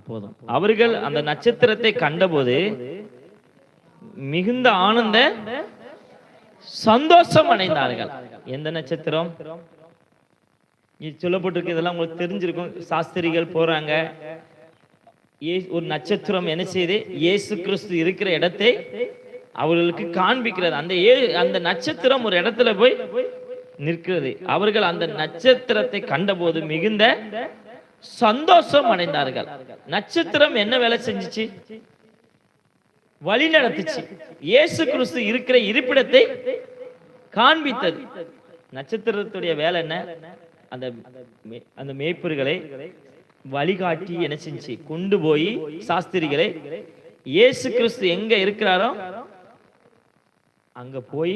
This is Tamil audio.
போதும். அவர்கள் அந்த நட்சத்திரத்தை கண்டபோது மிகுந்த ஆனந்த சந்தோஷம் அடைந்தார்கள். எந்த நட்சத்திரம் சொல்லப்பட்டிருக்கு? இதெல்லாம் உங்களுக்கு தெரிஞ்சிருக்கும். சாஸ்திரிகள் போறாங்க, ஒரு நட்சத்திரம் என்ன செய்து இயேசு கிறிஸ்து இருக்கிற இடத்தை அவர்களுக்கு காண்பிக்கிறது. அந்த நட்சத்திரம் ஒரு இடத்துல போய் நிற்கிறது. அவர்கள் அந்த நட்சத்திரத்தை கண்டபோது மிகுந்த சந்தோஷம் அடைந்தார்கள். நட்சத்திரம் என்ன வேலை செஞ்சிச்சு? வழி நடத்துச்சு. இயேசு கிறிஸ்து இருக்கிற இருப்பிடத்தை காண்பித்தது. நட்சத்திரத்துடைய வேலை என்ன? அந்த மேய்ப்பர்களை வழிகாட்டி என்ன செஞ்சு கொண்டு போய் சாஸ்திரிகளை இயேசு கிறிஸ்து எங்க இருக்கிறாரோ அங்க போய்